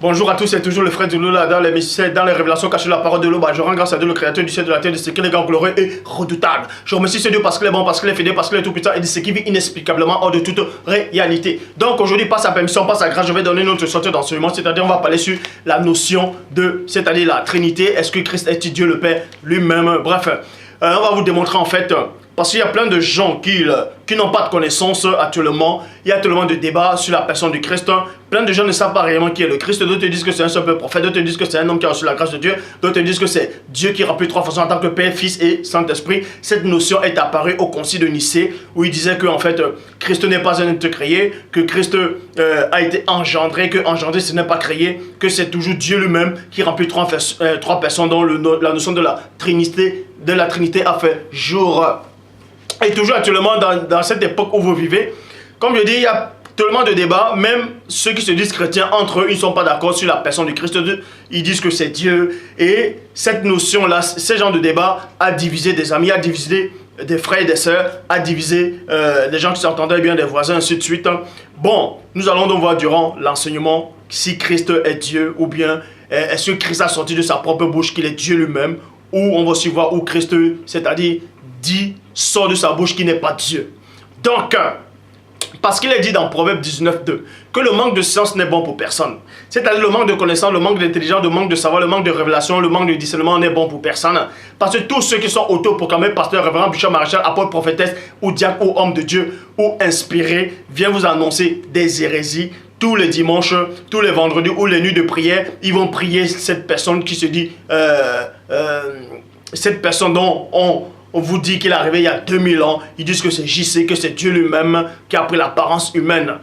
Bonjour à tous, c'est toujours le frère de Lola dans les mystères, dans les révélations cachées de la parole de l'eau. Je rends grâce à Dieu, le créateur du ciel et de la terre, de ce qu'il est grand, glorieux et redoutable. Je remercie ce Dieu parce qu'il est bon, parce qu'il est fidèle, parce qu'il est tout puissant et de ce qui vit inexplicablement hors de toute réalité. Donc aujourd'hui, par sa permission, par sa grâce, je vais donner notre sortie d'enseignement, c'est-à-dire on va parler sur la notion de, c'est-à-dire la Trinité. Est-ce que Christ est Dieu le Père lui-même? Bref, on va vous démontrer en fait. Parce qu'il y a plein de gens qui n'ont pas de connaissances actuellement. Il y a tellement de débats sur la personne du Christ. Plein de gens ne savent pas réellement qui est le Christ. D'autres disent que c'est un simple prophète. D'autres disent que c'est un homme qui a reçu la grâce de Dieu. D'autres disent que c'est Dieu qui remplit trois façons en tant que Père, Fils et Saint-Esprit. Cette notion est apparue au concile de Nicée où il disait que en fait, Christ n'est pas un être créé, que Christ a été engendré, que engendré ce n'est pas créé, que c'est toujours Dieu lui-même qui remplit trois personnes dont la notion de la Trinité a fait jour. Et toujours actuellement dans cette époque où vous vivez, comme je dis, il y a tellement de débats, même ceux qui se disent chrétiens entre eux, ils ne sont pas d'accord sur la personne du Christ. Ils disent que c'est Dieu. Et cette notion-là, ce genre de débat a divisé des amis, a divisé des frères et des sœurs, a divisé des gens qui s'entendaient bien, des voisins, ainsi de suite. Bon, nous allons donc voir durant l'enseignement si Christ est Dieu ou bien est-ce que Christ a sorti de sa propre bouche qu'il est Dieu lui-même, ou on va aussi voir où Christ, c'est-à-dire sort de sa bouche qui n'est pas Dieu. Donc, parce qu'il est dit dans Proverbe 19:2 que le manque de science n'est bon pour personne. C'est-à-dire le manque de connaissance, le manque d'intelligence, le manque de savoir, le manque de révélation, le manque de discernement n'est bon pour personne. Parce que tous ceux qui sont autoproclamés, pasteur, révérend, bishop, maréchal, apôtre, prophétesse, ou diacre, ou homme de Dieu, ou inspiré, viennent vous annoncer des hérésies. Tous les dimanches, tous les vendredis ou les nuits de prière, ils vont prier cette personne qui se dit, cette personne dont on vous dit qu'il est arrivé il y a 2000 ans. Ils disent que c'est JC, que c'est Dieu lui-même qui a pris l'apparence humaine.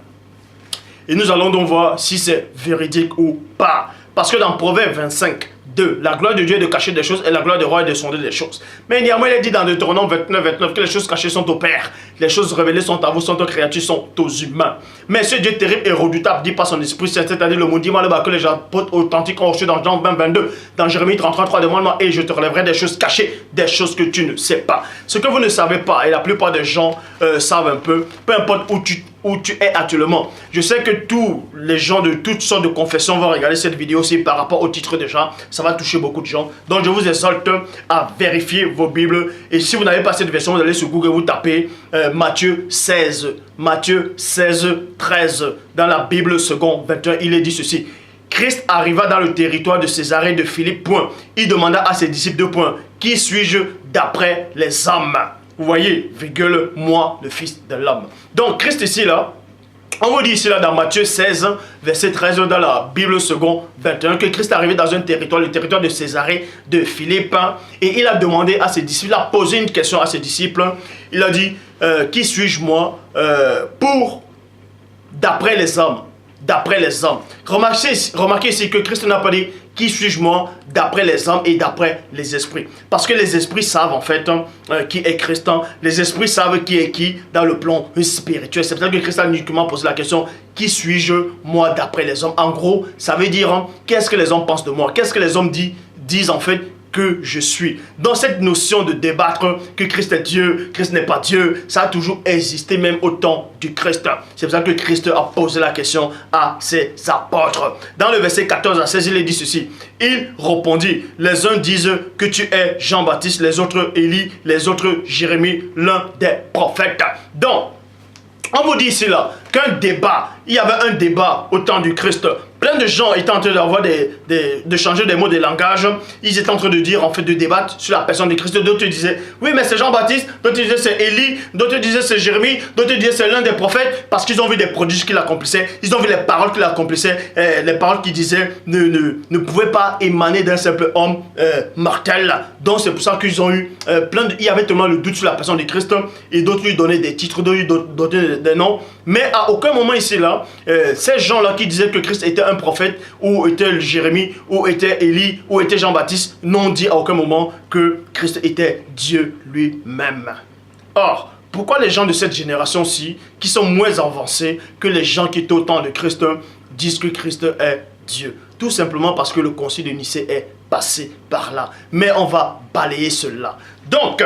Et nous allons donc voir si c'est véridique ou pas. Parce que dans Proverbe 25:2, la gloire de Dieu est de cacher des choses et la gloire du roi est de sonder des choses. Mais néanmoins, il est dit dans Deutéronome 29:29 que les choses cachées sont au Père. Les choses révélées sont à vous, sont aux créatures, sont aux humains. Mais ce Dieu terrible et redoutable dit par son esprit, c'est-à-dire le maudiment que les apôtres authentiques ont reçu dans Jean 20:22, dans Jérémie 33:3, demande-moi et je te relèverai des choses cachées, des choses que tu ne sais pas. Ce que vous ne savez pas, et la plupart des gens savent un peu importe où tu es actuellement. Je sais que tous les gens de toutes sortes de confessions vont regarder cette vidéo aussi par rapport au titre déjà. Ça va toucher beaucoup de gens. Donc je vous exhorte à vérifier vos Bibles. Et si vous n'avez pas cette version, vous allez sur Google, vous tapez Matthieu 16, 13. Dans la Bible second 21, il est dit ceci. Christ arriva dans le territoire de Césarée de Philippe. Point. Il demanda à ses disciples 2 points. Qui suis-je d'après les hommes? Vous voyez, virgule, moi, le Fils de l'homme. Donc, Christ ici, là, on vous dit ici, là, dans Matthieu 16, verset 13, dans la Bible second 21, que Christ est arrivé dans un territoire, le territoire de Césarée, de Philippe, et il a demandé à ses disciples, il a posé une question à ses disciples, il a dit, qui suis-je, moi, d'après les hommes? D'après les hommes. Remarquez ici que Christ n'a pas dit qui suis-je moi d'après les hommes et d'après les esprits. Parce que les esprits savent en fait qui est Christ. Les esprits savent qui est qui dans le plan spirituel. C'est pour ça que Christ a uniquement posé la question qui suis-je moi d'après les hommes. En gros, ça veut dire qu'est-ce que les hommes pensent de moi. Qu'est-ce que les hommes disent en fait que je suis. Dans cette notion de débattre que Christ est Dieu, Christ n'est pas Dieu, ça a toujours existé même au temps du Christ. C'est pour ça que Christ a posé la question à ses apôtres. Dans le verset 14 à 16, il est dit ceci. Il répondit, les uns disent que tu es Jean-Baptiste, les autres Élie, les autres Jérémie, l'un des prophètes. Donc, on vous dit ici là qu'un débat, il y avait un débat au temps du Christ. Plein de gens étaient en train d'avoir de changer des mots de langage. Ils étaient en train de dire, en fait, de débattre sur la personne de Christ. D'autres disaient, oui, mais c'est Jean-Baptiste. D'autres disaient, c'est Élie. D'autres disaient, c'est Jérémie. D'autres disaient, c'est l'un des prophètes. Parce qu'ils ont vu des prodiges qu'il accomplissait. Ils ont vu les paroles qu'il accomplissait. Les paroles qu'il disait ne pouvaient pas émaner d'un simple homme mortel. Donc, c'est pour ça qu'ils ont eu il y avait tellement le doute sur la personne de Christ. Et d'autres lui donnaient des titres, d'autres lui donnaient des noms. Mais à aucun moment ici, là, ces gens-là qui disaient que Christ était un prophète, ou était Jérémie, ou était Élie, ou était Jean-Baptiste, n'ont dit à aucun moment que Christ était Dieu lui-même. Or, pourquoi les gens de cette génération-ci, qui sont moins avancés que les gens qui étaient au temps de Christ, disent que Christ est Dieu? Tout simplement parce que le concile de Nicée est passé par là. Mais on va balayer cela. Donc,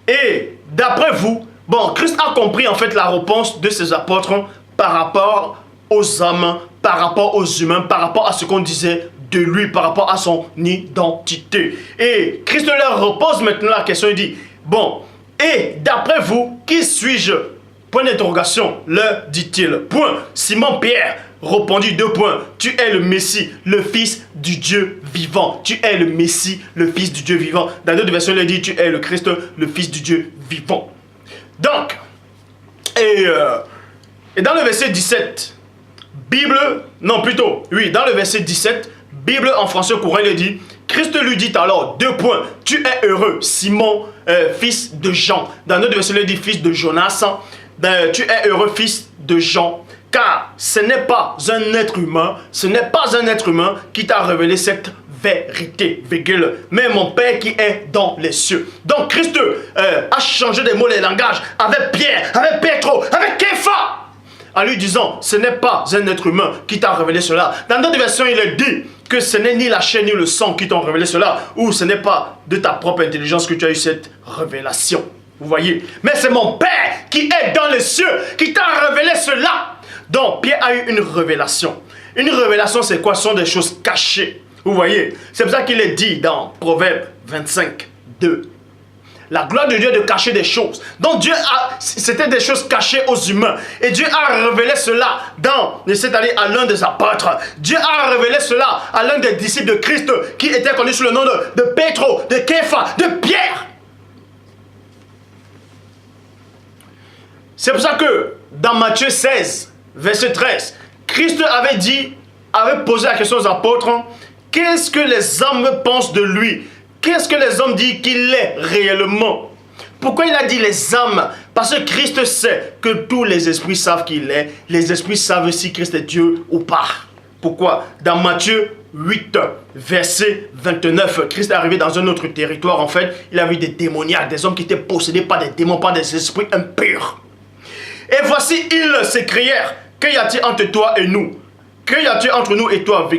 et d'après vous, bon, Christ a compris en fait la réponse de ses apôtres par rapport aux hommes par rapport aux humains, par rapport à ce qu'on disait de lui, par rapport à son identité. Et Christ leur repose maintenant la question, il dit, bon, et d'après vous, qui suis-je? Point d'interrogation, leur dit-il. Point. Simon Pierre répondit 2 points. Tu es le Messie, le Fils du Dieu vivant. Tu es le Messie, le Fils du Dieu vivant. Dans d'autres versions, il dit, tu es le Christ, le Fils du Dieu vivant. Donc, et dans le verset 17, dans le verset 17, Bible en français courant, il dit, Christ lui dit alors, 2 points, tu es heureux, Simon, fils de Jean. Dans notre verset, il dit, fils de Jonas, tu es heureux, fils de Jean, car ce n'est pas un être humain, qui t'a révélé cette vérité, mais mon Père qui est dans les cieux. Donc Christ a changé des mots, les langages, avec Pierre, avec Pétro, avec Képha, en lui disant, ce n'est pas un être humain qui t'a révélé cela. Dans d'autres versions, il est dit que ce n'est ni la chair ni le sang qui t'ont révélé cela, ou ce n'est pas de ta propre intelligence que tu as eu cette révélation. Vous voyez? Mais c'est mon Père qui est dans les cieux qui t'a révélé cela. Donc Pierre a eu une révélation. Une révélation, c'est quoi? Ce sont des choses cachées. Vous voyez? C'est pour ça qu'il est dit dans Proverbe 25, 2. La gloire de Dieu est de cacher des choses. Donc Dieu c'était des choses cachées aux humains. Et Dieu a révélé cela c'est-à-dire à l'un des apôtres. Dieu a révélé cela à l'un des disciples de Christ qui était connu sous le nom de Pétro, de Képha, de Pierre. C'est pour ça que dans Matthieu 16, verset 13, Christ avait posé la question aux apôtres, qu'est-ce que les hommes pensent de lui? Qu'est-ce que les hommes disent qu'il est réellement? Pourquoi il a dit les hommes? Parce que Christ sait que tous les esprits savent qu'il est. Les esprits savent si Christ est Dieu ou pas. Pourquoi? Dans Matthieu 8, verset 29, Christ est arrivé dans un autre territoire. En fait, il a vu des démoniaques, des hommes qui étaient possédés par des démons, par des esprits impurs. Et voici, ils s'écrièrent, que y a-t-il entre toi et nous? Que y a-t-il entre nous et toi,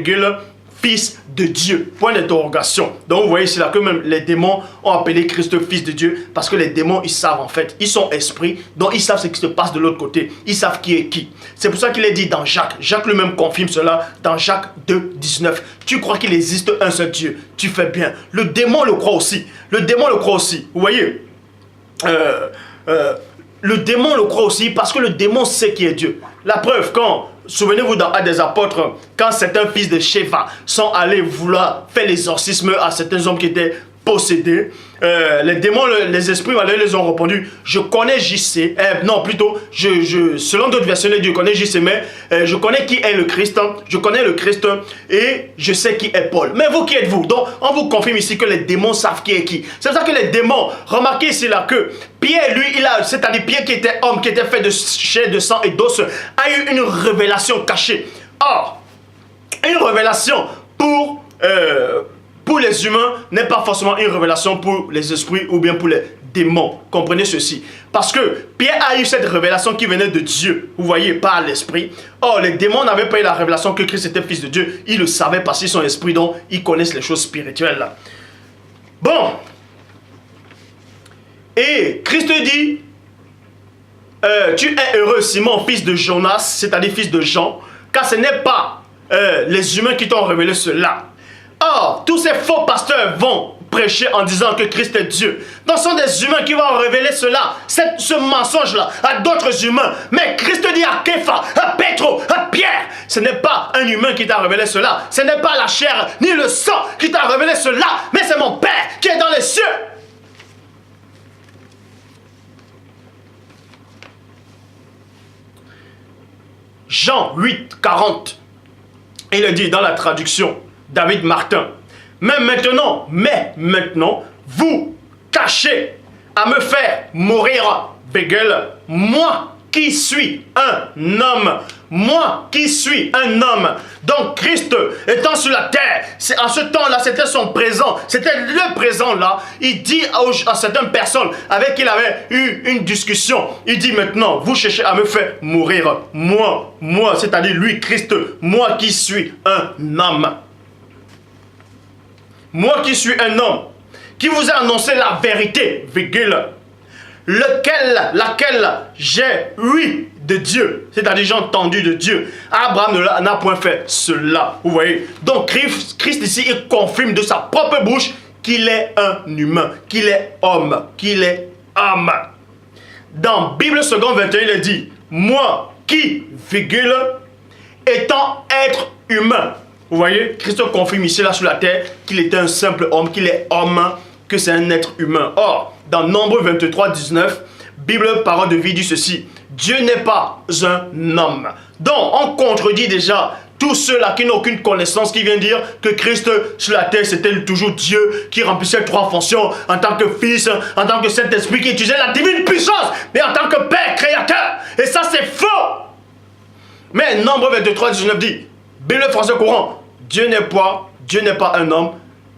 Fils de Dieu. Point d'interrogation. Donc vous voyez, c'est là que même les démons ont appelé Christ Fils de Dieu. Parce que les démons, ils savent en fait. Ils sont esprits. Donc ils savent ce qui se passe de l'autre côté. Ils savent qui est qui. C'est pour ça qu'il est dit dans Jacques. Jacques lui-même confirme cela dans Jacques 2, 19. Tu crois qu'il existe un seul Dieu. Tu fais bien. Le démon le croit aussi. Le démon le croit aussi. Vous voyez le démon le croit aussi parce que le démon sait qui est Dieu. La preuve, souvenez-vous dans Actes des Apôtres, quand certains fils de Sceva sont allés vouloir faire l'exorcisme à certains hommes qui étaient possédés, les démons, les esprits malheureux les ont répondu, je connais JC, selon d'autres versions, Dieu connaît JC, mais je connais qui est le Christ, je connais le Christ et je sais qui est Paul. Mais vous, qui êtes-vous? Donc, on vous confirme ici que les démons savent qui est qui. C'est pour ça que les démons, remarquez ici là que Pierre, lui, c'est-à-dire Pierre qui était homme, qui était fait de chair, de sang et d'os, a eu une révélation cachée. Or, une révélation pour les humains n'est pas forcément une révélation pour les esprits ou bien pour les démons. Comprenez ceci. Parce que Pierre a eu cette révélation qui venait de Dieu. Vous voyez, par l'esprit. Or, les démons n'avaient pas eu la révélation que Christ était fils de Dieu. Ils le savaient parce qu'ils sont esprits, donc ils connaissent les choses spirituelles. Là. Bon. Et Christ dit, tu es heureux, Simon, fils de Jonas, c'est-à-dire fils de Jean, car ce n'est pas les humains qui t'ont révélé cela. Or, tous ces faux pasteurs vont prêcher en disant que Christ est Dieu. Donc, ce sont des humains qui vont révéler cela, ce mensonge-là, à d'autres humains. Mais Christ dit à Képha, à Pétro, à Pierre, ce n'est pas un humain qui t'a révélé cela. Ce n'est pas la chair ni le sang qui t'a révélé cela, mais c'est mon Père qui est dans les cieux. Jean 8, 40. Il dit dans la traduction David Martin, mais maintenant, vous tâchez à me faire mourir, moi qui suis un homme. Moi qui suis un homme. Donc Christ étant sur la terre, en ce temps-là, c'était son présent. C'était le présent là. Il dit à certaines personnes avec qui il avait eu une discussion, il dit maintenant, vous cherchez à me faire mourir. Moi, c'est-à-dire lui, Christ, moi qui suis un homme. Moi qui suis un homme, qui vous a annoncé la vérité, laquelle j'ai eu de Dieu. C'est-à-dire gens tendus de Dieu. Abraham n'a point fait cela. Vous voyez. Donc Christ ici, il confirme de sa propre bouche qu'il est un humain, qu'il est homme, qu'il est homme. Dans Bible seconde 21, il est dit, moi qui, virgule, étant être humain. Vous voyez, Christ confirme ici là sur la terre qu'il était un simple homme, qu'il est homme, que c'est un être humain. Or, dans Nombre 23, 19, Bible, parole de vie dit ceci, Dieu n'est pas un homme. Donc, on contredit déjà tous ceux-là qui n'ont aucune connaissance, qui viennent dire que Christ sur la terre, c'était toujours Dieu qui remplissait 3 fonctions en tant que Fils, en tant que Saint-Esprit, qui utilisait la divine puissance, mais en tant que Père créateur. Et ça, c'est faux. Mais Nombre 23, 19 dit, Bible français courant, Dieu n'est pas un homme,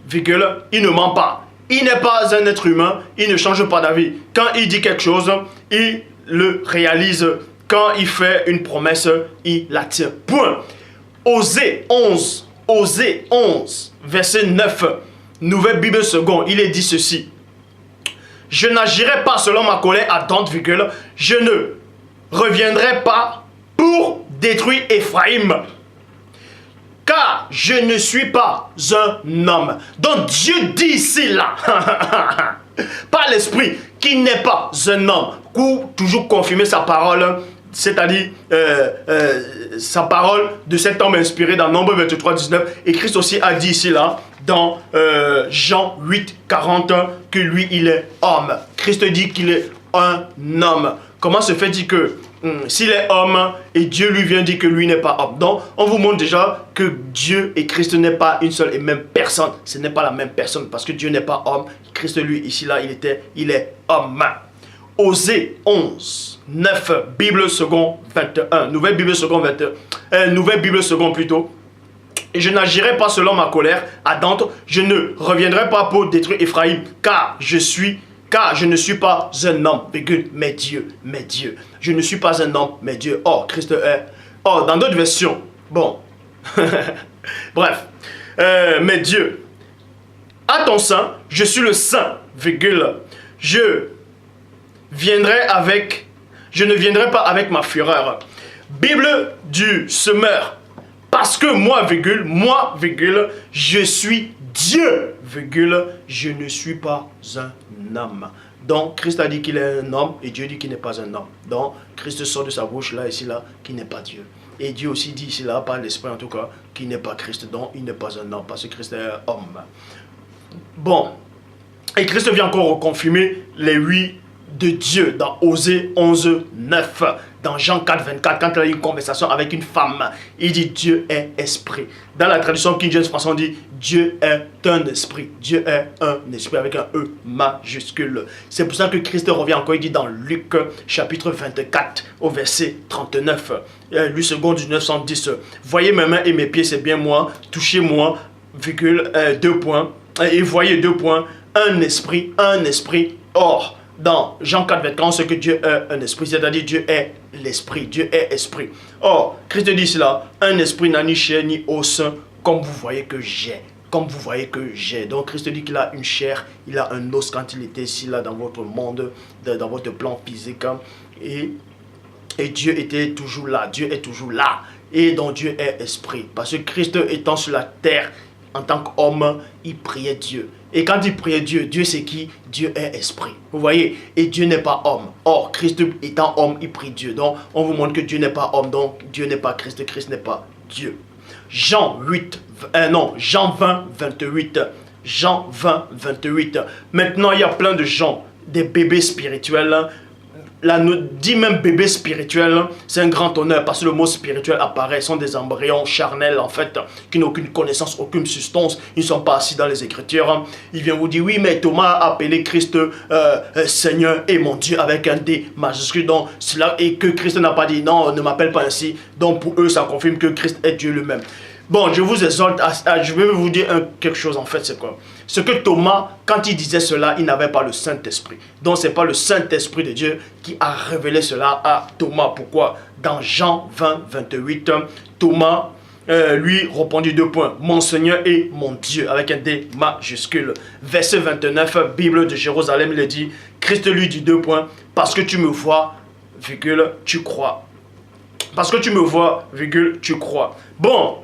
virgule, il ne ment pas. Il n'est pas un être humain, il ne change pas d'avis. Quand il dit quelque chose, il le réalise. Quand il fait une promesse, il la tient. Point. Osée 11, verset 9, Nouvelle Bible seconde, il est dit ceci. Je n'agirai pas selon ma colère ardente, virgule, je ne reviendrai pas pour détruire Éphraïm. Car je ne suis pas un homme. Donc Dieu dit ici là, par l'esprit, qu'il n'est pas un homme. Pour toujours confirmer sa parole, c'est-à-dire sa parole de cet homme inspiré dans Nombre 23, 19. Et Christ aussi a dit ici là, dans Jean 8, 40, que lui il est homme. Christ dit qu'il est un homme. Comment se fait-il que s'il est homme et Dieu lui vient dire que lui n'est pas homme? Donc, on vous montre déjà que Dieu et Christ n'est pas une seule et même personne. Ce n'est pas la même personne parce que Dieu n'est pas homme. Christ, lui, ici, là, il est homme. Osée 11, 9, Bible seconde 21. Nouvelle Bible seconde 21. Nouvelle Bible seconde plutôt. Et je n'agirai pas selon ma colère ardente. Je ne reviendrai pas pour détruire Éphraïm, car je ne suis pas un homme, mais Dieu. Je ne suis pas un homme, mais Dieu. Or, Christ est. Or, dans d'autres versions, bon. Bref. Mais Dieu. À ton sein, je suis le saint, je ne viendrai pas avec ma fureur. Bible du semeur. Parce que moi, je suis Dieu, je ne suis pas un homme. Donc, Christ a dit qu'il est un homme et Dieu dit qu'il n'est pas un homme. Donc, Christ sort de sa bouche là, ici, là, qu'il n'est pas Dieu. Et Dieu aussi dit ici, là, par l'Esprit en tout cas, qu'il n'est pas Christ. Donc, il n'est pas un homme parce que Christ est un homme. Bon. Et Christ vient encore reconfirmer les 8 de Dieu dans Osée 11, 9. Dans Jean 4, 24, quand il a eu une conversation avec une femme, il dit Dieu est esprit. Dans la traduction King James français, on dit Dieu est un esprit. Dieu est un esprit avec un E majuscule. C'est pour ça que Christ revient encore, il dit dans Luc chapitre 24 au verset 39. Lui seconde du 910. Voyez mes mains et mes pieds, c'est bien moi. Touchez-moi, virgule, 2 points. Et voyez 2 points. Un esprit. Or, dans Jean 4, 24, on sait que Dieu est un esprit, c'est-à-dire Dieu est l'esprit, Dieu est esprit. Or, Christ dit cela, un esprit n'a ni chair ni os, comme vous voyez que j'ai. Donc Christ dit qu'il a une chair, il a un os quand il était ici, là, dans votre monde, dans votre plan physique. Et Dieu était toujours là, Dieu est toujours là. Et donc Dieu est esprit. Parce que Christ étant sur la terre, en tant qu'homme, il priait Dieu. Et quand il priait Dieu, Dieu c'est qui? Dieu est esprit. Vous voyez? Et Dieu n'est pas homme. Or, Christ étant homme, il prie Dieu. Donc, on vous montre que Dieu n'est pas homme. Donc, Dieu n'est pas Christ. Christ n'est pas Dieu. Jean 20, 28. Jean 20, 28. Maintenant, il y a plein de gens, des bébés spirituels. Là, nous dit même bébé spirituel, c'est un grand honneur parce que le mot spirituel apparaît, ce sont des embryons charnels en fait, qui n'ont aucune connaissance, aucune substance, ils ne sont pas assis dans les Écritures. Il vient vous dire, oui, mais Thomas a appelé Christ Seigneur et mon Dieu avec un D majuscule, donc cela, et que Christ n'a pas dit, non, ne m'appelle pas ainsi, donc pour eux, ça confirme que Christ est Dieu lui-même. Bon, je vous exhorte, je vais vous dire quelque chose en fait, c'est quoi? Ce que Thomas, quand il disait cela, il n'avait pas le Saint-Esprit. Donc, ce n'est pas le Saint-Esprit de Dieu qui a révélé cela à Thomas. Pourquoi? Dans Jean 20, 28, Thomas lui répondit 2 points. Mon Seigneur et mon Dieu, avec un D majuscule. Verset 29, Bible de Jérusalem, il dit, Christ lui dit 2 points, parce que tu me vois, virgule, tu crois. Parce que tu me vois, virgule, tu crois. Bon,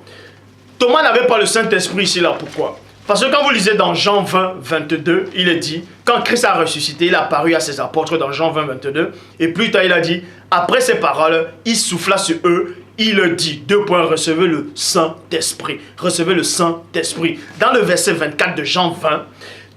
Thomas n'avait pas le Saint-Esprit ici, là, pourquoi? Parce que quand vous lisez dans Jean 20, 22, il est dit, quand Christ a ressuscité, il a apparu à ses apôtres dans Jean 20, 22, et plus tard il a dit, après ces paroles, il souffla sur eux, il dit, recevez le Saint-Esprit, recevez le Saint-Esprit. Dans le verset 24 de Jean 20,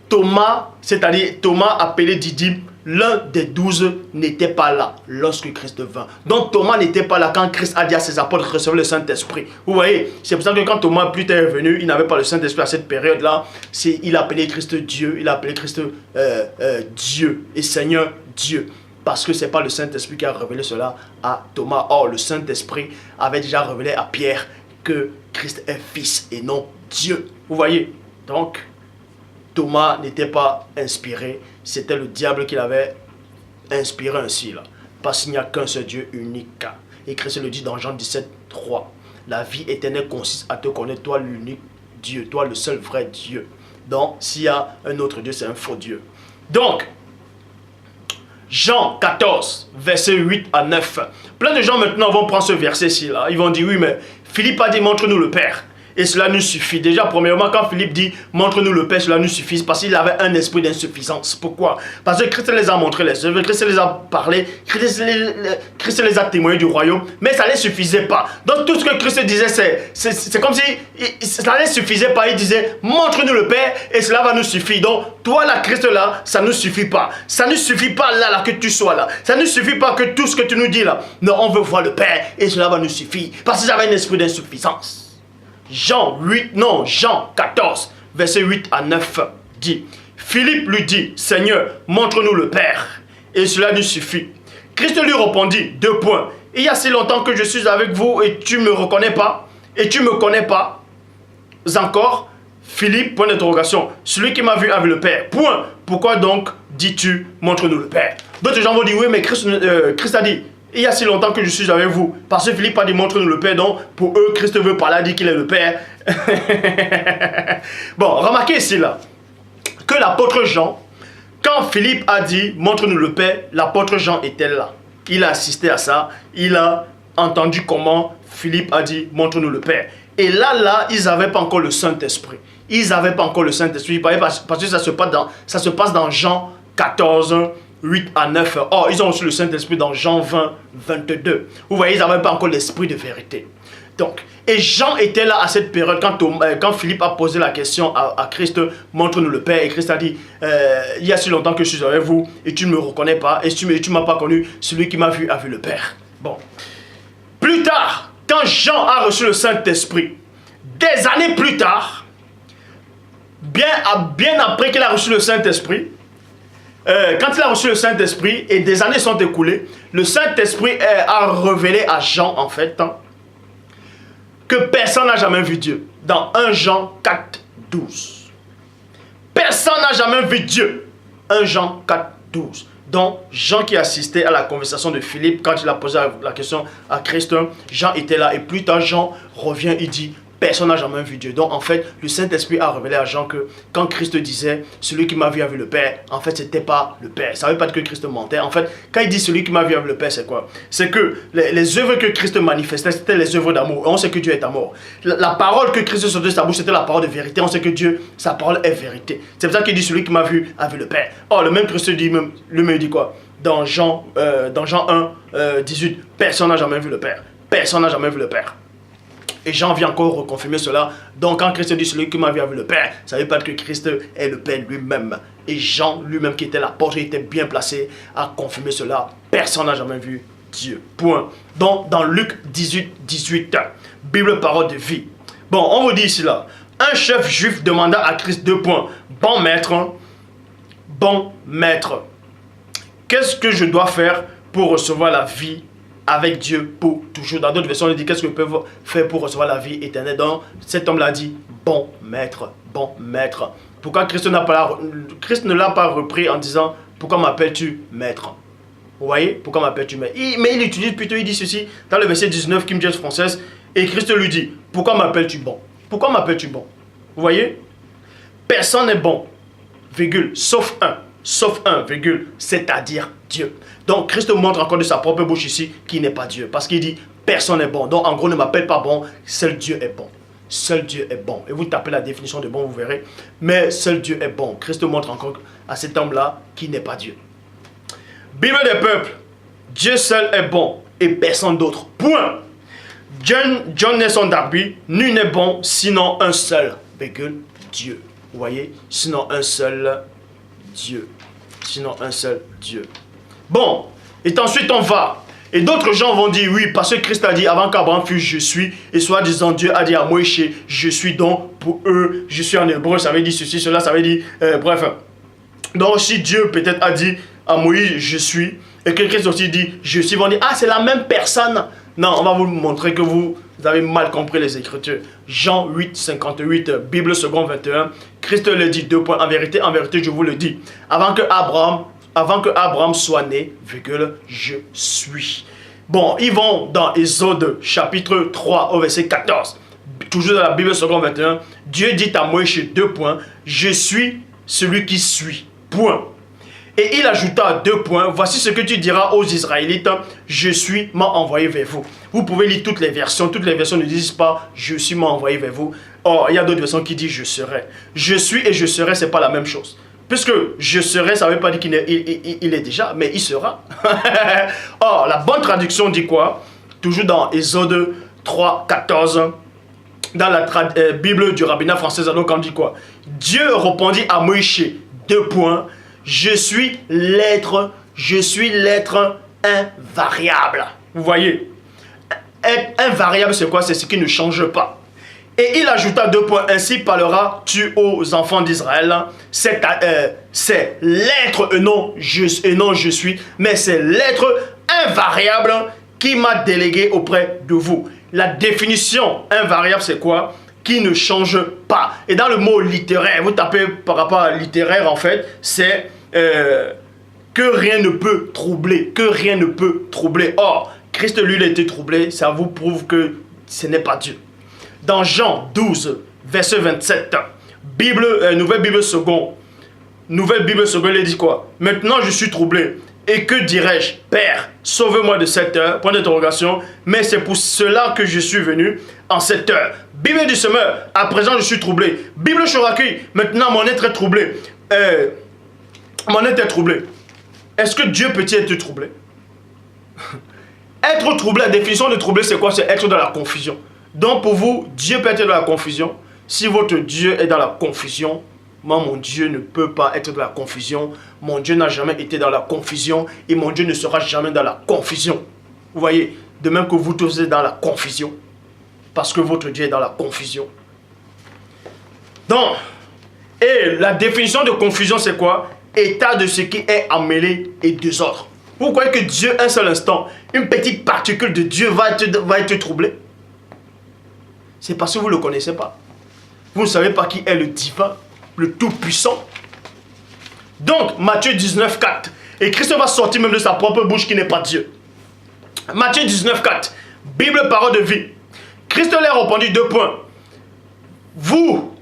Thomas, c'est-à-dire Thomas appelé Didyme, l'un des 12 n'était pas là lorsque Christ vint. Donc Thomas n'était pas là quand Christ a dit à ses apôtres de recevoir le Saint-Esprit. Vous voyez, c'est pour ça que quand Thomas plus tard est venu, il n'avait pas le Saint-Esprit à cette période-là. Il appelait Christ Dieu, il appelait Christ Dieu et Seigneur Dieu. Parce que ce n'est pas le Saint-Esprit qui a révélé cela à Thomas. Or, le Saint-Esprit avait déjà révélé à Pierre que Christ est Fils et non Dieu. Vous voyez, donc Thomas n'était pas inspiré, c'était le diable qui l'avait inspiré ainsi là. Parce qu'il n'y a qu'un seul Dieu unique. Et Christ le dit dans Jean 17, 3. La vie éternelle consiste à te connaître, toi l'unique Dieu, toi le seul vrai Dieu. Donc, s'il y a un autre Dieu, c'est un faux Dieu. Donc, Jean 14, verset 8 à 9. Plein de gens maintenant vont prendre ce verset-ci là. Ils vont dire, oui, mais Philippe a dit, montre-nous le Père. Et cela nous suffit. Déjà, premièrement, quand Philippe dit « Montre-nous le Père », cela nous suffit. Parce qu'il avait un esprit d'insuffisance. Pourquoi? Parce que Christ les a montré les œuvres, Christ les a parlé, Christ les a témoignés du royaume. Mais ça ne les suffisait pas. Donc tout ce que Christ disait, c'est comme si ça ne les suffisait pas. Il disait « Montre-nous le Père et cela va nous suffire. » Donc toi là, Christ là, ça ne suffit pas. Ça ne suffit pas là que tu sois là. Ça ne suffit pas que tout ce que tu nous dis là. Non, on veut voir le Père et cela va nous suffire. Parce qu'ils avaient un esprit d'insuffisance. Jean 14, verset 8 à 9 dit, Philippe lui dit, Seigneur, montre-nous le Père, et cela nous suffit. Christ lui répondit, il y a si longtemps que je suis avec vous et tu ne me reconnais pas, et tu ne me connais pas encore. Philippe, point d'interrogation, celui qui m'a vu a vu le Père. Point. Pourquoi donc dis-tu, montre-nous le Père? D'autres gens vont dire, oui, mais Christ a dit, il y a si longtemps que je suis avec vous. Parce que Philippe a dit, montre-nous le Père. Donc, pour eux, Christ veut parler, dit qu'il est le Père. Bon, remarquez ici, là, que l'apôtre Jean, quand Philippe a dit, montre-nous le Père, l'apôtre Jean était là. Il a assisté à ça. Il a entendu comment Philippe a dit, montre-nous le Père. Et là, ils n'avaient pas encore le Saint-Esprit. Ils n'avaient pas encore le Saint-Esprit. Parce que ça se passe dans Jean 14, 8 à 9. Or, ils ont reçu le Saint-Esprit dans Jean 20, 22. Vous voyez, ils n'avaient pas encore l'esprit de vérité. Donc, et Jean était là à cette période quand Philippe a posé la question à Christ, montre-nous le Père. Et Christ a dit, il y a si longtemps que je suis avec vous et tu ne me reconnais pas et tu ne m'as pas connu. Celui qui m'a vu a vu le Père. Bon. Plus tard, quand Jean a reçu le Saint-Esprit, des années plus tard, bien après qu'il a reçu le Saint-Esprit, quand il a reçu le Saint-Esprit et des années sont écoulées, le Saint-Esprit a révélé à Jean, en fait, que personne n'a jamais vu Dieu. Dans 1 Jean 4, 12. Personne n'a jamais vu Dieu. 1 Jean 4, 12. Donc, Jean qui assistait à la conversation de Philippe, quand il a posé la question à Christ, Jean était là. Et plus tard, Jean revient, il dit, personne n'a jamais vu Dieu. Donc, en fait, le Saint-Esprit a révélé à Jean que quand Christ disait, celui qui m'a vu a vu le Père, en fait, ce n'était pas le Père. Ça ne veut pas dire que Christ mentait. En fait, quand il dit celui qui m'a vu a vu le Père, c'est quoi? C'est que les œuvres que Christ manifestait, c'était les œuvres d'amour. On sait que Dieu est amour. La parole que Christ sortait de sa bouche, c'était la parole de vérité. On sait que Dieu, sa parole est vérité. C'est pour ça qu'il dit celui qui m'a vu a vu le Père. Or, le même Christ dit, lui-même dit quoi? Dans Jean 1, 18, personne n'a jamais vu le Père. Personne n'a jamais vu le Père. Et Jean vient encore reconfirmer cela. Donc quand Christ dit celui qui m'a vu a vu le Père, ça ne veut pas dire que Christ est le Père lui-même. Et Jean lui-même qui était l'apôtre, il était bien placé à confirmer cela. Personne n'a jamais vu Dieu. Point. Donc dans Luc 18, 18, Bible parole de vie. Bon, on vous dit ici là. Un chef juif demanda à Christ 2 points. Bon maître, qu'est-ce que je dois faire pour recevoir la vie avec Dieu pour toujours? Dans d'autres versions, on dit qu'est-ce que je peux faire pour recevoir la vie éternelle. Donc, cet homme l'a dit, bon maître, bon maître. Pourquoi Christ ne l'a pas repris en disant, pourquoi m'appelles-tu maître? Vous voyez, pourquoi m'appelles-tu maître? Mais il utilise plutôt, il dit ceci, dans le verset 19, King James française, et Christ lui dit, pourquoi m'appelles-tu bon? Pourquoi m'appelles-tu bon? Vous voyez? Personne n'est bon, virgule, sauf un, virgule, c'est-à-dire Dieu. Donc Christ montre encore de sa propre bouche ici qu'il n'est pas Dieu. Parce qu'il dit, personne n'est bon. Donc en gros, ne m'appelle pas bon, seul Dieu est bon. Seul Dieu est bon. Et vous tapez la définition de bon, vous verrez. Mais seul Dieu est bon. Christ montre encore à cet homme-là qui n'est pas Dieu. Bible des peuples. Dieu seul est bon et personne d'autre. Point. John Nelson Darby, nul n'est bon sinon un seul, virgule, Dieu. Vous voyez? Sinon un seul Dieu. Sinon un seul Dieu. Bon. Et ensuite on va. Et d'autres gens vont dire oui, parce que Christ a dit avant qu'Abraham fût je suis. Et soit disant Dieu a dit à Moïse je suis donc pour eux. Je suis en hébreu, ça veut dire ceci, cela, ça veut dire bref. Donc si Dieu peut-être a dit à Moïse je suis. Et que Christ aussi dit je suis, vont dire ah c'est la même personne. Non, on va vous montrer que vous avez mal compris les Écritures. Jean 8, 58, Bible seconde 21. Christ le dit, deux points. En vérité, je vous le dis. Avant que Abraham soit né, virgule, je suis. Bon, ils vont dans Exode chapitre 3 au verset 14. Toujours dans la Bible seconde 21. Dieu dit à Moïse, deux points. Je suis celui qui suis. Point. Et il ajouta deux points. Voici ce que tu diras aux Israélites. Je suis m'a envoyé vers vous. Vous pouvez lire toutes les versions. Toutes les versions ne disent pas je suis m'a envoyé vers vous. Or, il y a d'autres versions qui disent je serai. Je suis et je serai, c'est pas la même chose. Puisque je serai, ça ne veut pas dire qu'il est déjà, mais il sera. Or, la bonne traduction dit quoi? Toujours dans Exode 3, 14. Dans la Bible du rabbinat français, donc on dit quoi? Dieu répondit à Moïse, deux points. Je suis l'être invariable. Vous voyez? Invariable, c'est quoi? C'est ce qui ne change pas. Et il ajouta deux points. Ainsi parleras-tu aux enfants d'Israël. C'est l'être et non je suis. Mais c'est l'être invariable qui m'a délégué auprès de vous. La définition invariable, c'est quoi? Qui ne change pas. Et dans le mot littéraire, vous tapez par rapport à littéraire, en fait, c'est que rien ne peut troubler. Que rien ne peut troubler. Or, Christ, lui, il a été troublé. Ça vous prouve que ce n'est pas Dieu. Dans Jean 12, verset 27, Nouvelle Bible seconde, il dit quoi? Maintenant, je suis troublé. Et que dirais-je? Père, sauve-moi de cette heure. Point d'interrogation. Mais c'est pour cela que je suis venu en cette heure. Bible du semeur, à présent je suis troublé. Bible Chouraki, maintenant mon être est troublé. Mon être est troublé. Est-ce que Dieu peut-il être troublé? Être troublé, la définition de troublé, c'est quoi? C'est être dans la confusion. Donc pour vous, Dieu peut être dans la confusion. Si votre Dieu est dans la confusion, moi, mon Dieu ne peut pas être dans la confusion. Mon Dieu n'a jamais été dans la confusion. Et mon Dieu ne sera jamais dans la confusion. Vous voyez, de même que vous tous êtes dans la confusion. Parce que votre Dieu est dans la confusion. Donc, et la définition de confusion, c'est quoi? État de ce qui est emmêlé et désordre. Vous croyez que Dieu, un seul instant, une petite particule de Dieu va être troublée? C'est parce que vous ne le connaissez pas. Vous ne savez pas qui est le divin, le tout-puissant. Donc, Matthieu 19, 4. Et Christ va sortir même de sa propre bouche qui n'est pas Dieu. Matthieu 19, 4. Bible, parole de vie. Christ leur a répondu deux points. Vous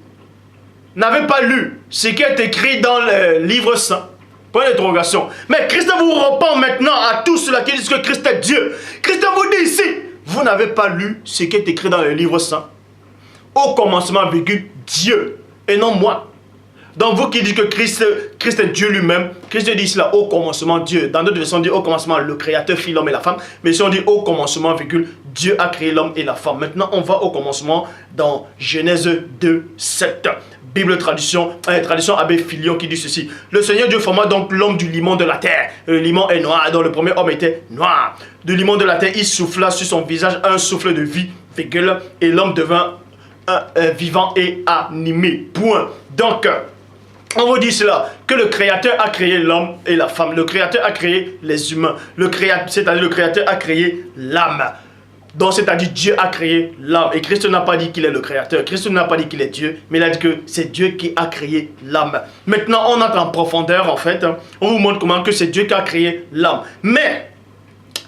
n'avez pas lu ce qui est écrit dans le livre saint. Point d'interrogation. Mais Christ vous répond maintenant à tous ceux qui disent que Christ est Dieu. Christ vous dit ici, vous n'avez pas lu ce qui est écrit dans le livre saint. Au commencement, virgule, Dieu, et non moi. Donc vous qui dites que Christ est Dieu lui-même, Christ dit ici là, au commencement Dieu. Dans d'autres versions, on dit au commencement le Créateur fit l'homme et la femme. Mais si on dit au commencement, virgule, Dieu a créé l'homme et la femme. Maintenant, on va au commencement dans Genèse 2, 7. Bible tradition Abbé Filion qui dit ceci. Le Seigneur Dieu forma donc l'homme du limon de la terre. Le limon est noir, donc le premier homme était noir. Du limon de la terre, il souffla sur son visage un souffle de vie, virgule, et l'homme devint vivant et animé. Point. Donc, on vous dit cela, que le Créateur a créé l'homme et la femme. Le Créateur a créé les humains. C'est-à-dire le Créateur a créé l'âme. Donc, c'est-à-dire Dieu a créé l'âme. Et Christ n'a pas dit qu'il est le Créateur. Christ n'a pas dit qu'il est Dieu. Mais il a dit que c'est Dieu qui a créé l'âme. Maintenant, on entre en profondeur, en fait. On vous montre comment que c'est Dieu qui a créé l'âme. Mais,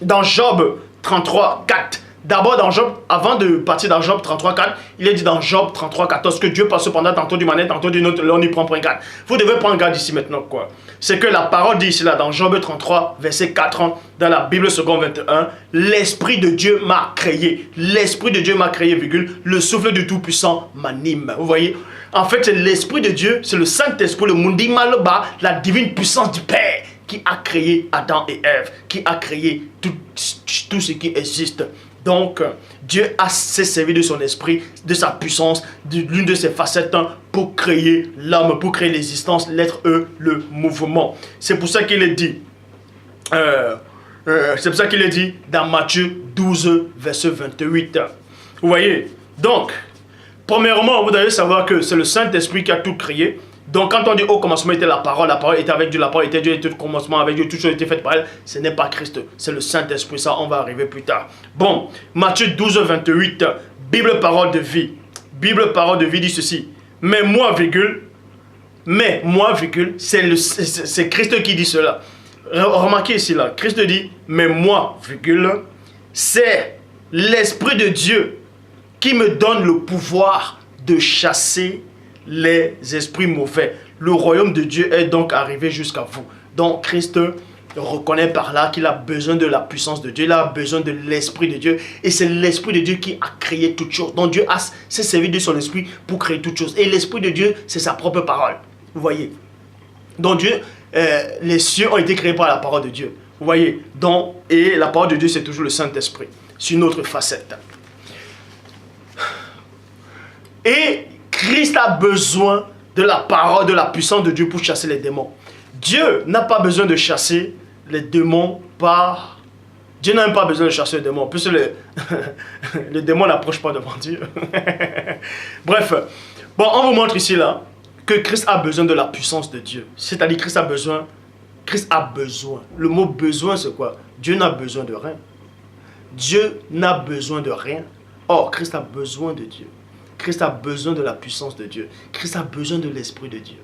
dans Job 33, 4, D'abord dans Job, avant de partir dans Job 33.4, il est dit dans Job 33.14 que Dieu passe cependant tantôt d'une manière, tantôt d'une autre, là on y prend point garde. Vous devez prendre garde ici maintenant quoi. C'est que la parole dit ici là dans Job 33, verset 4, dans la Bible seconde 21, l'Esprit de Dieu m'a créé. L'Esprit de Dieu m'a créé, virgule, le souffle du Tout-Puissant m'anime. Vous voyez? En fait, c'est l'Esprit de Dieu, c'est le Saint-Esprit, le Mundi Maloba, la divine puissance du Père qui a créé Adam et Ève, qui a créé tout ce qui existe. Donc, Dieu s'est servi de son esprit, de sa puissance, de l'une de ses facettes pour créer l'homme, pour créer l'existence, l'être, le mouvement. C'est pour ça qu'il est dit, dans Matthieu 12, verset 28. Vous voyez? Donc, premièrement, vous devez savoir que c'est le Saint-Esprit qui a tout créé. Donc, quand on dit au commencement était la parole était avec Dieu, la parole était Dieu, était au commencement avec Dieu, toute chose était faite par elle, ce n'est pas Christ, c'est le Saint-Esprit, ça on va arriver plus tard. Bon, Matthieu 12, 28, Bible parole de vie. Bible parole de vie dit ceci, mais moi, virgule, c'est Christ qui dit cela. Remarquez ici là, Christ dit, mais moi, virgule, c'est l'Esprit de Dieu qui me donne le pouvoir de chasser les esprits mauvais. Le royaume de Dieu est donc arrivé jusqu'à vous. Donc Christ reconnaît par là qu'il a besoin de la puissance de Dieu, il a besoin de l'Esprit de Dieu. Et c'est l'Esprit de Dieu qui a créé toutes choses. Donc Dieu s'est servi de son Esprit pour créer toutes choses. Et l'Esprit de Dieu, c'est sa propre parole. Vous voyez? Donc Dieu, les cieux ont été créés par la parole de Dieu. Vous voyez? Donc, et la parole de Dieu, c'est toujours le Saint-Esprit. C'est une autre facette. Et Christ a besoin de la parole, de la puissance de Dieu pour chasser les démons. Dieu n'a pas besoin de chasser les démons par... Dieu n'a même pas besoin de chasser les démons, puisque les démons n'approchent pas devant Dieu. Bref, bon, on vous montre ici là que Christ a besoin de la puissance de Dieu. C'est-à-dire Christ a besoin. Le mot besoin, c'est quoi? Dieu n'a besoin de rien. Dieu n'a besoin de rien. Or, Christ a besoin de Dieu. Christ a besoin de la puissance de Dieu. Christ a besoin de l'Esprit de Dieu.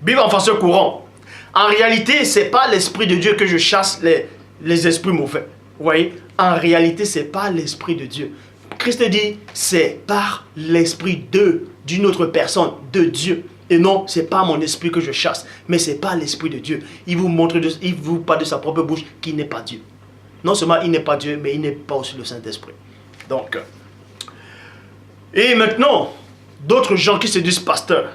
Bible en français courant. En réalité, ce n'est pas l'Esprit de Dieu que je chasse les esprits mauvais. Vous voyez? En réalité, ce n'est pas l'Esprit de Dieu. Christ dit, c'est par l'Esprit d'une autre personne, de Dieu. Et non, ce n'est pas mon esprit que je chasse, mais ce n'est pas l'Esprit de Dieu. Il vous parle de sa propre bouche qui n'est pas Dieu. Non seulement il n'est pas Dieu, mais il n'est pas aussi le Saint-Esprit. Donc, et maintenant, d'autres gens qui se disent pasteurs,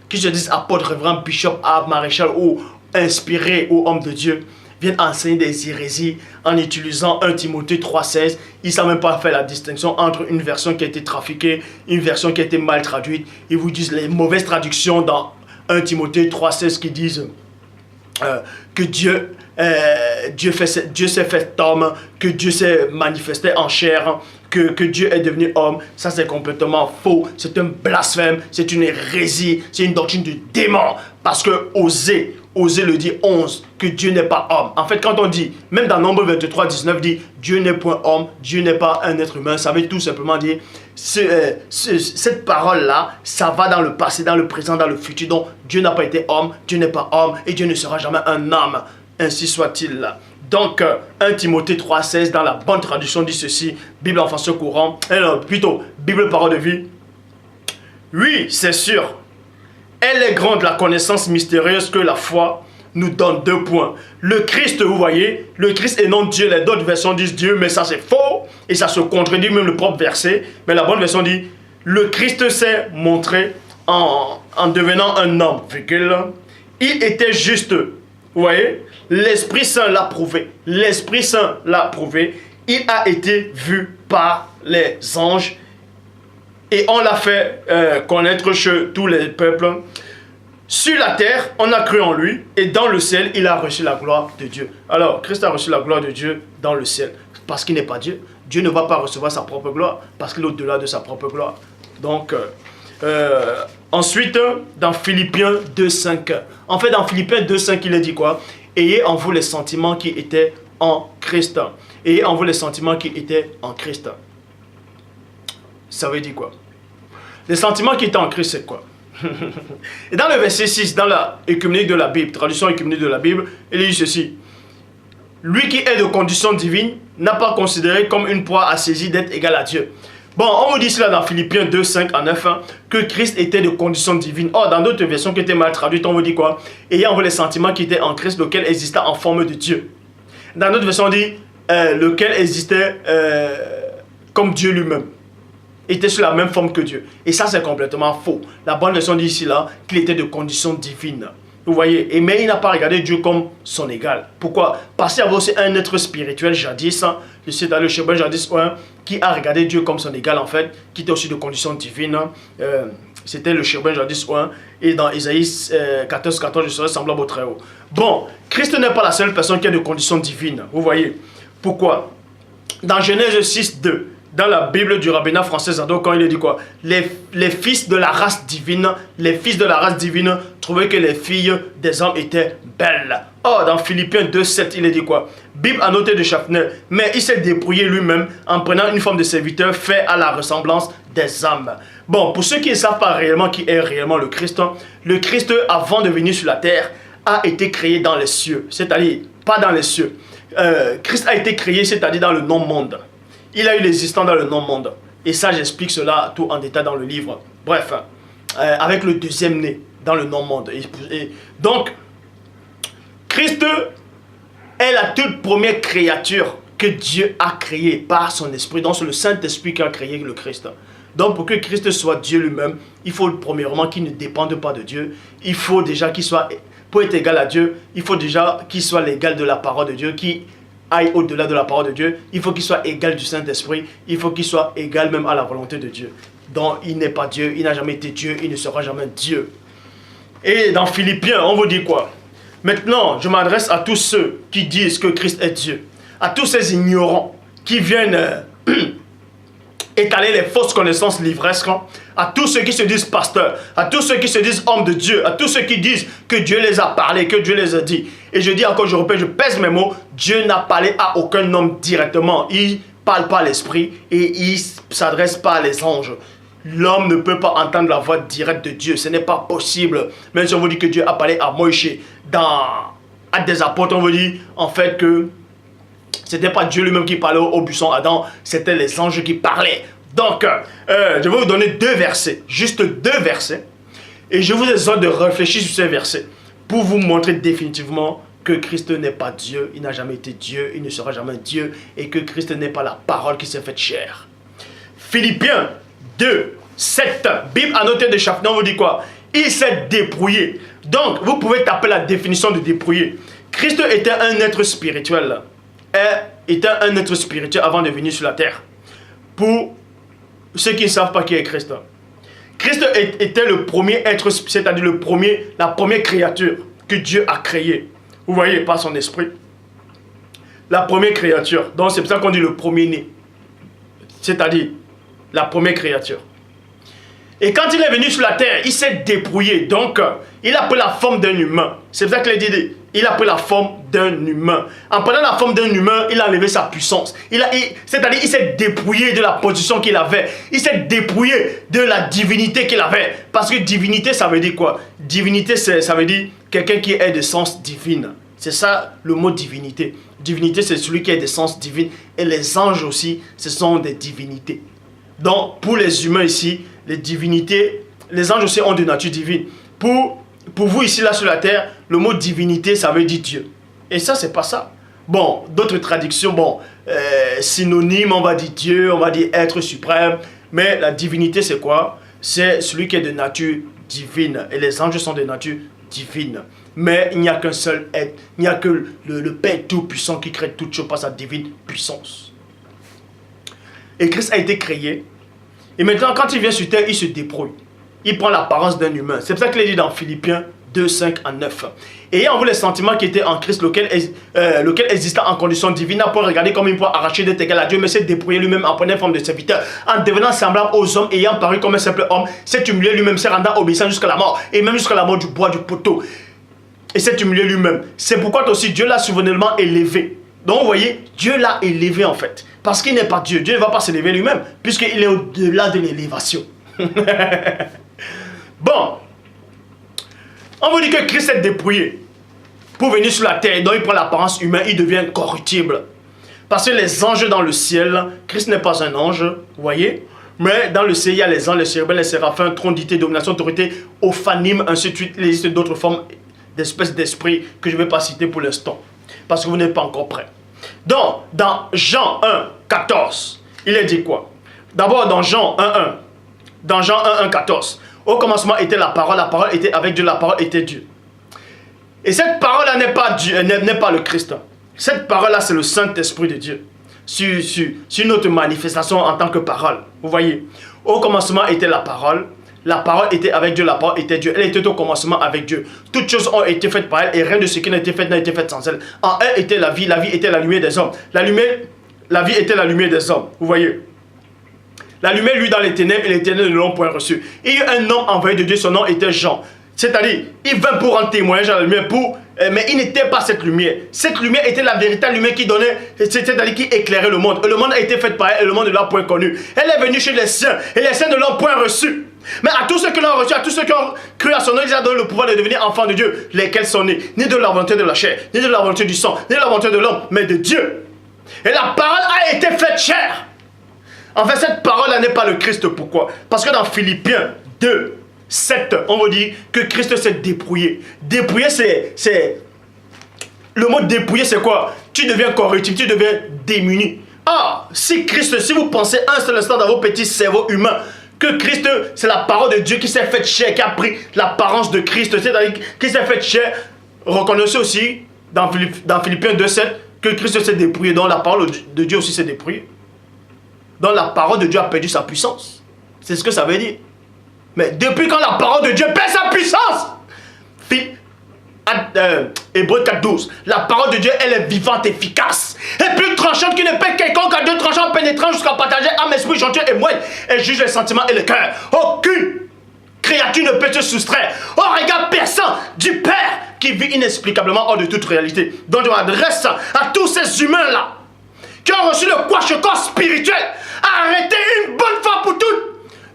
qui se disent apôtres, révérends, bishop, maréchal ou inspirés ou hommes de Dieu, viennent enseigner des hérésies en utilisant 1 Timothée 3,16. Ils ne savent même pas faire la distinction entre une version qui a été trafiquée, une version qui a été mal traduite. Ils vous disent les mauvaises traductions dans 1 Timothée 3,16 qui disent que Dieu s'est fait homme, que Dieu s'est manifesté en chair, que Dieu est devenu homme. Ça, c'est complètement faux. C'est un blasphème, c'est une hérésie, c'est une doctrine du démon. Parce que Osée le dit 11, que Dieu n'est pas homme. En fait, quand on dit, même dans Nombre 23, 19, dit Dieu n'est point homme, Dieu n'est pas un être humain, ça veut tout simplement dire, cette parole-là, ça va dans le passé, dans le présent, dans le futur. Donc, Dieu n'a pas été homme, Dieu n'est pas homme, et Dieu ne sera jamais un homme. Ainsi soit-il. Donc, 1 Timothée 3,16, dans la bonne traduction, dit ceci, Bible en français courant, plutôt, Bible parole de vie. Oui, c'est sûr. Elle est grande la connaissance mystérieuse que la foi nous donne 2 points. Le Christ, vous voyez, le Christ est non Dieu. Les d'autres versions disent Dieu, mais ça c'est faux. Et ça se contredit même le propre verset. Mais la bonne version dit, le Christ s'est montré en devenant un homme. Il était juste. Vous voyez, l'Esprit Saint l'a prouvé. L'Esprit Saint l'a prouvé. Il a été vu par les anges. Et on l'a fait connaître chez tous les peuples. Sur la terre, on a cru en lui. Et dans le ciel, il a reçu la gloire de Dieu. Alors, Christ a reçu la gloire de Dieu dans le ciel. Parce qu'il n'est pas Dieu. Dieu ne va pas recevoir sa propre gloire. Parce qu'il est au-delà de sa propre gloire. Donc, ensuite, dans Philippiens 2,5. En fait, dans Philippiens 2,5, il est dit quoi? Ayez en vous les sentiments qui étaient en Christ. Ayez en vous les sentiments qui étaient en Christ. Ça veut dire quoi? Les sentiments qui étaient en Christ, c'est quoi? Et dans le verset 6, dans la écuménique de la Bible, traduction écuménique de la Bible, il dit ceci. lui qui est de condition divine n'a pas considéré comme une proie à saisir d'être égal à Dieu. Bon, on vous dit cela dans Philippiens 2, 5 à 9, que Christ était de condition divine. Or, dans d'autres versions qui étaient mal traduites, on vous dit quoi? Ayant les sentiments qui étaient en Christ, lequel existait en forme de Dieu. Dans d'autres versions, on dit lequel existait comme Dieu lui-même. Il était sur la même forme que Dieu. Et ça, c'est complètement faux. La bonne version dit ici, là, qu'il était de condition divine. Vous voyez, mais il n'a pas regardé Dieu comme son égal. Pourquoi? Parce qu'il y avait aussi un être spirituel jadis, je sais dans le chérubin jadis, qui a regardé Dieu comme son égal en fait, qui était aussi de condition divine. C'était le chérubin jadis, et dans Isaïe 14, 14, je serai semblable au Très-Haut. Bon, Christ n'est pas la seule personne qui est de condition divine. Vous voyez, pourquoi? Dans Genèse 6, 2, dans la Bible du rabbinat français Zadok, quand il est dit quoi? Les fils de la race divine, trouvaient que les filles des hommes étaient belles. Or, dans Philippiens 2, 7, il est dit quoi? Bible a noté de Schaffner, mais il s'est débrouillé lui-même en prenant une forme de serviteur fait à la ressemblance des hommes. Bon, pour ceux qui ne savent pas réellement qui est réellement le Christ, avant de venir sur la terre, a été créé dans les cieux, c'est-à-dire pas dans les cieux. Christ a été créé, c'est-à-dire dans le non-monde. Il a eu l'existence dans le non-monde. Et ça, j'explique cela tout en détail dans le livre. Bref, avec le deuxième né dans le non-monde. Donc, Christ est la toute première créature que Dieu a créée par son esprit. Donc, c'est le Saint-Esprit qui a créé le Christ. Donc, pour que Christ soit Dieu lui-même, il faut premièrement qu'il ne dépende pas de Dieu. Il faut déjà qu'il soit, pour être égal à Dieu, il faut déjà qu'il soit l'égal de la parole de Dieu, qui aille au-delà de la parole de Dieu. Il faut qu'il soit égal du Saint-Esprit. Il faut qu'il soit égal même à la volonté de Dieu. Donc, il n'est pas Dieu, il n'a jamais été Dieu, il ne sera jamais Dieu. Et dans Philippiens, on vous dit quoi? Maintenant, je m'adresse à tous ceux qui disent que Christ est Dieu. À tous ces ignorants qui viennent étaler les fausses connaissances livresques, à tous ceux qui se disent pasteurs, à tous ceux qui se disent hommes de Dieu, à tous ceux qui disent que Dieu les a parlé, que Dieu les a dit. Et je dis encore, je répète, je pèse mes mots, Dieu n'a parlé à aucun homme directement. Il parle pas à l'esprit et il ne s'adresse pas à les anges. L'homme ne peut pas entendre la voix directe de Dieu, ce n'est pas possible. Même si on vous dit que Dieu a parlé à Moïse, dans Actes des apôtres, on vous dit en fait que ce n'était pas Dieu lui-même qui parlait au buisson Adam, c'était les anges qui parlaient. Donc, je vais vous donner deux versets, juste deux versets. Et je vous exhorte de réfléchir sur ces versets pour vous montrer définitivement que Christ n'est pas Dieu, il n'a jamais été Dieu, il ne sera jamais Dieu, et que Christ n'est pas la parole qui s'est faite chair. Philippiens 2, 7, Bible a noté de Schaffner, on vous dit quoi? Il s'est dépouillé. Donc, vous pouvez taper la définition de dépouillé. Christ était un être spirituel. Était un être spirituel avant de venir sur la terre. Pour ceux qui ne savent pas qui est Christ. Christ était le premier être, c'est-à-dire la première créature que Dieu a créée. Vous voyez, par son esprit. La première créature. Donc, c'est pour ça qu'on dit le premier-né. C'est-à-dire la première créature. Et quand il est venu sur la terre, il s'est dépouillé. Donc, il a pris la forme d'un humain. C'est pour ça qu'il dit, il a pris la forme d'un humain. En prenant la forme d'un humain, il a enlevé sa puissance. C'est-à-dire, il s'est dépouillé de la position qu'il avait. Il s'est dépouillé de la divinité qu'il avait. Parce que divinité, ça veut dire quoi? Divinité, ça veut dire quelqu'un qui est d'essence divine. C'est ça le mot divinité. Divinité, c'est celui qui est d'essence divine. Et les anges aussi, ce sont des divinités. Donc, pour les humains ici, les divinités, les anges aussi ont de nature divine. Pour vous ici, là, sur la terre, le mot divinité, ça veut dire Dieu. Et ça, c'est pas ça. Bon, d'autres traductions, bon, synonyme, on va dire Dieu, on va dire être suprême. Mais la divinité, c'est quoi? C'est celui qui est de nature divine. Et les anges sont de nature divine. Mais il n'y a qu'un seul être. Il n'y a que le Père Tout-Puissant qui crée toutes choses par sa divine puissance. Et Christ a été créé. Et maintenant, quand il vient sur terre, il se débrouille. Il prend l'apparence d'un humain. C'est pour ça qu'il est dit dans Philippiens 2, 5 à 9. Ayant vu les sentiments qui étaient en Christ, lequel existait en condition divine, n'a pas regardé comme il pouvait arracher d'être égal à Dieu, mais s'est dépouillé lui-même en prenant forme de serviteur, en devenant semblable aux hommes, ayant paru comme un simple homme, s'est humilié lui-même, s'est rendu obéissant jusqu'à la mort, et même jusqu'à la mort du bois du poteau. Et s'est humilié lui-même. C'est pourquoi aussi Dieu l'a souverainement élevé. Donc vous voyez, Dieu l'a élevé en fait. Parce qu'il n'est pas Dieu. Dieu ne va pas s'élever lui-même, puisqu'il est au-delà de l'élévation. Bon. On vous dit que Christ est dépouillé. pour venir sur la terre, donc il prend l'apparence humaine, il devient corruptible. Parce que les anges dans le ciel, Christ n'est pas un ange, vous voyez? Mais dans le ciel, il y a les anges, les chérubins, les séraphins, trône, dignité, domination, autorité, ophanime, ainsi de suite. Il existe d'autres formes d'espèces d'esprit que je ne vais pas citer pour l'instant. Parce que vous n'êtes pas encore prêts. Donc, dans Jean 1, 14, il est dit quoi? D'abord, dans Jean 1, 1. Dans Jean 1, 1, 14. Au commencement était la parole était avec Dieu, la parole était Dieu. Et cette parole-là n'est pas Dieu, n'est pas le Christ. Cette parole-là, c'est le Saint-Esprit de Dieu. Sur notre manifestation en tant que parole. Vous voyez, au commencement était la parole était avec Dieu, la parole était Dieu. Elle était au commencement avec Dieu. Toutes choses ont été faites par elle et rien de ce qui n'a été fait n'a été fait sans elle. En elle était la vie était la lumière des hommes. La vie était la lumière des hommes. Vous voyez. La lumière, lui, dans les ténèbres, et les ténèbres ne l'ont point reçu. Il y a un homme envoyé de Dieu, son nom était Jean. C'est-à-dire, il vint pour rendre témoignage à la lumière, mais il n'était pas cette lumière. Cette lumière était la véritable lumière qui donnait, c'est-à-dire qui éclairait le monde. Et le monde a été fait par elle et le monde ne l'a point connu. Elle est venue chez les siens et les siens ne l'ont point reçu. Mais à tous ceux qui l'ont reçu, à tous ceux qui ont cru à son nom, il a donné le pouvoir de devenir enfants de Dieu, lesquels sont nés, ni de la volonté de la chair, ni de la volonté du sang, ni de la volonté de l'homme, mais de Dieu. Et la parole a été faite chair. En fait, cette parole-là n'est pas le Christ. Pourquoi? Parce que dans Philippiens 2, 7, on vous dit que Christ s'est dépouillé. Dépouillé, c'est... Le mot dépouillé, c'est quoi? Tu deviens corruptible, tu deviens démuni. Ah, si Christ, si vous pensez un seul instant dans vos petits cerveaux humains, que Christ, c'est la parole de Dieu qui s'est faite chair, qui a pris l'apparence de Christ, c'est-à-dire qui s'est faite chair, reconnaissez aussi, dans Philippiens 2, 7, que Christ s'est dépouillé, donc la parole de Dieu aussi s'est dépouillée. Donc la parole de Dieu a perdu sa puissance. C'est ce que ça veut dire. Mais depuis quand la parole de Dieu perd sa puissance? Hébreux 4.12. La parole de Dieu, elle est vivante, efficace. Et plus tranchante qu'une épée quelconque à deux tranchants pénétrant jusqu'à partager âme, esprit, jointure et moelle. Elle juge les sentiments et le cœur. Aucune créature ne peut se soustraire au regard perçant du Père qui vit inexplicablement hors de toute réalité. Donc je m'adresse à tous ces humains-là qui ont reçu le quachecor spirituel. Arrêtez une bonne fois pour toutes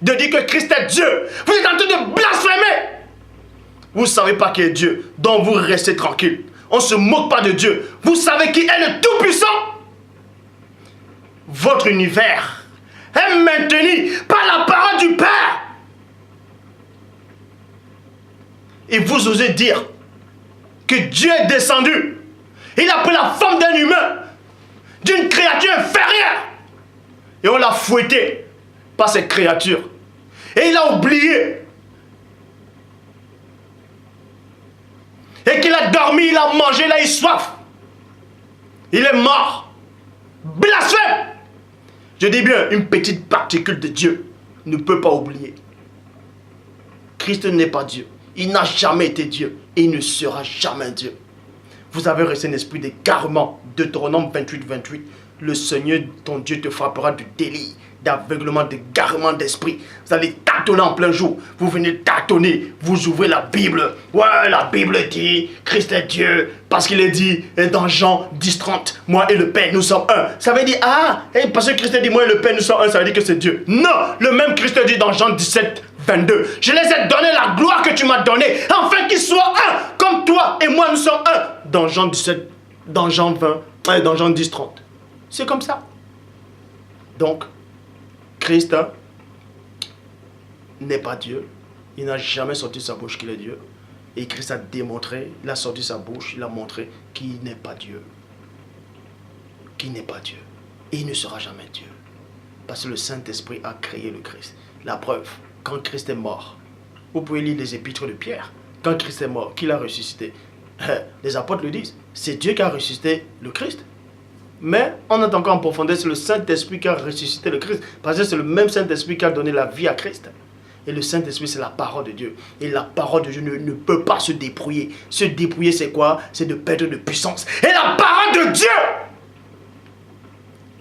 de dire que Christ est Dieu. Vous êtes en train de blasphémer. Vous ne savez pas qui est Dieu, donc vous restez tranquille. On ne se moque pas de Dieu. Vous savez qui est le Tout-Puissant. Votre univers est maintenu par la parole du Père. Et vous osez dire que Dieu est descendu. Il a pris la forme d'un humain, d'une créature inférieure. Et on l'a fouetté par cette créature. Et il a oublié. Et qu'il a dormi, il a mangé, il a eu soif. Il est mort. Blasphème. Je dis bien, une petite particule de Dieu ne peut pas oublier. Christ n'est pas Dieu. Il n'a jamais été Dieu. Et il ne sera jamais Dieu. Vous avez reçu un esprit d'égarement. Deutéronome 28, 28. Le Seigneur, ton Dieu, te frappera de délire, d'aveuglement, d'égarement d'esprit. Vous allez tâtonner en plein jour. Vous venez tâtonner. Vous ouvrez la Bible. Ouais, la Bible dit Christ est Dieu. Parce qu'il est dit dans Jean 10, 30. Moi et le Père, nous sommes un. Ça veut dire, parce que Christ dit moi et le Père, nous sommes un, ça veut dire que c'est Dieu. Non, le même Christ dit dans Jean 17, 22. Je les ai donné la gloire que tu m'as donnée, afin qu'ils soient un, comme toi et moi, nous sommes un. Dans Jean 17, dans Jean 20, dans Jean 10, 30. C'est comme ça. Donc, Christ n'est pas Dieu. Il n'a jamais sorti de sa bouche qu'il est Dieu. Et Christ a démontré, il a sorti sa bouche, il a montré qu'il n'est pas Dieu. Qu'il n'est pas Dieu. Et il ne sera jamais Dieu. Parce que le Saint-Esprit a créé le Christ. La preuve, quand Christ est mort, vous pouvez lire les épîtres de Pierre. Quand Christ est mort, qu'il a ressuscité. Les apôtres le disent. C'est Dieu qui a ressuscité le Christ. Mais on est encore en profondeur, c'est le Saint-Esprit qui a ressuscité le Christ. Parce que c'est le même Saint-Esprit qui a donné la vie à Christ. Et le Saint-Esprit, c'est la parole de Dieu. Et la parole de Dieu ne peut pas se dépouiller. Se dépouiller, c'est quoi? C'est de perdre de puissance. Et la parole de Dieu,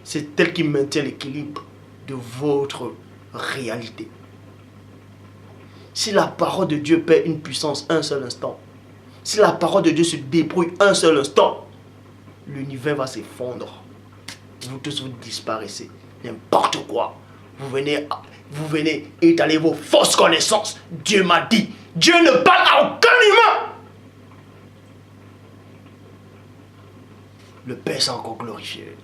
c'est elle qui maintient l'équilibre de votre réalité. Si la parole de Dieu perd une puissance un seul instant, si la parole de Dieu se dépouille un seul instant, l'univers va s'effondrer. Vous tous, vous disparaissez. N'importe quoi. Vous venez étaler vos fausses connaissances. Dieu m'a dit. Dieu ne parle à aucun humain. le Père s'est encore glorifié.